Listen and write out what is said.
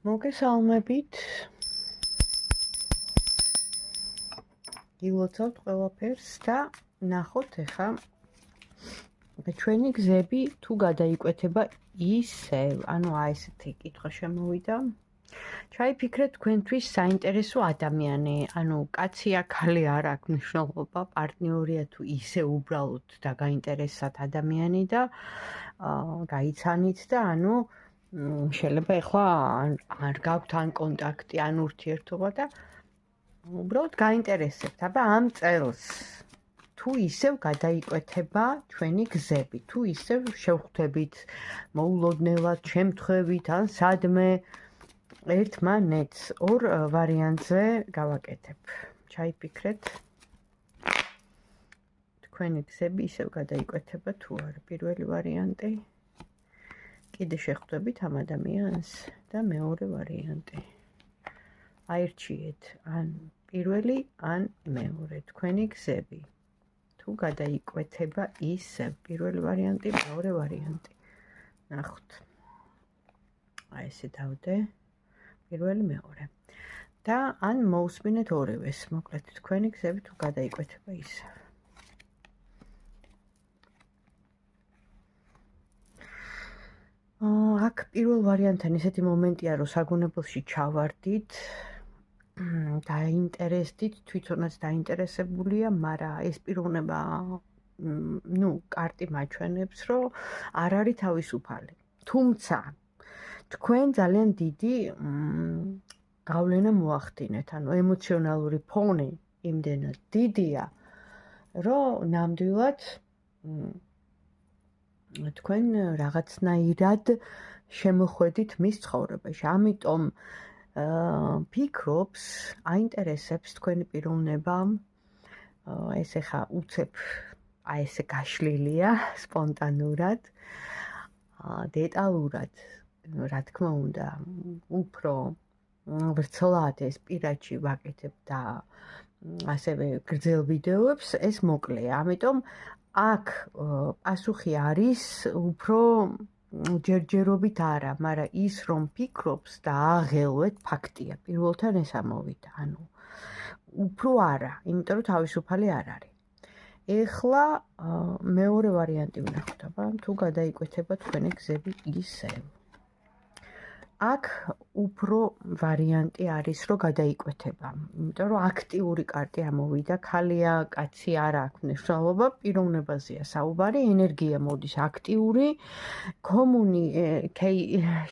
მოგესალმებით. გილოცავთ ყველაფერს და ნახოთ ახლა ჩვენი გზები თუ გადაიკვეთება ისევ, ანუ ესეთი კითხვა შემოვიდა. ჩაიფიქრეთ თქვენთვის საინტერესო ადამიანი, ანუ კაცია, ქალი არ აქვს მნიშვნელობა, პარტნიორია თუ ისე უბრალოდ დაგაინტერესat ადამიანი და გაიცანით და ანუ შეიძლება ახლა არ გაქვთ ან კონტაქტი, ან ურთიერთობა და უბრალოდ გაინტერესებთ, აბა ამ წელს თუ ისევ გადაიკვეთება ჩვენი გზები, თუ ისევ შევხვდებით მოულოდნელად, შემთხვევით ან სადმე ერთმანეთს ორ ვარიანტზე გავაკეთებ. ჩაიფიქრეთ თქვენი გზები ისევ გადაიკვეთება თუ არა. პირველი ვარიანტი კიდე შეხვდებით ამ ადამიანს და მეორე ვარიანტი. აირჩიეთ ან პირველი ან მეორე თქვენი გზები თუ გადაიკვეთება ისევ. პირველი ვარიანტი, მეორე ვარიანტი. ნახოთ. აი ესე დავდე. პირველი, მეორე. და ან მოусმინეთ ორივეს, მოკლედ თქვენი გზები თუ გადაიკვეთება ისევ. აქ პირველ ვარიანტთან ესეთი მომენტია, რომ საგუნებელში ჩავარდით, დაინტერესდით, თვითონაც დაინტერესებულია, მაგრამ ეს პიროვნება, კარტი მაჩვენებს, რომ არ არის თავისუფალი. თუმცა თქვენ ძალიან დიდი გავლენა მოახდინეთ, ანუ ემოციონალური ფონი იმდენად დიდია, რომ ნამდვილად თქვენ რაღაცნაირად შემოხვედით მის ცხოვრებაში. ამიტომ ფიქრობს, აინტერესებს თქვენი პიროვნება. ეს ახლა უცებ აი ესე გაშლილია სპონტანურად, დეტალურად, რა თქმა უნდა, უფრო ვრცლად ეს პირადში ვაკეთებ და ასევე გრძელ ვიდეოებს, ეს მოკლეა. ამიტომ აქ პასუხი არის უფრო ჯერჯერობით არა, მაგრამ ის რომ ფიქრობს და აღელვეთ ფაქტია, პირველთან ეს ამოვიდა, ანუ უფრო არა, იმიტომ რომ თავისუფალი არ არის. ეხლა მეორე ვარიანტი ვნახოთ, აბა თუ გადაიკვეთება თქვენი გზები ისევ. აქ უფრო ვარიანტი არის, რომ გადაიკვეთება, იმიტომ რომ აქტიური კარტი ამოვიდა, ქალია, კაცი არ აქვს მნიშვნელობა, პიროვნებაზეა საუბარი, ენერგია მოდის აქტიური,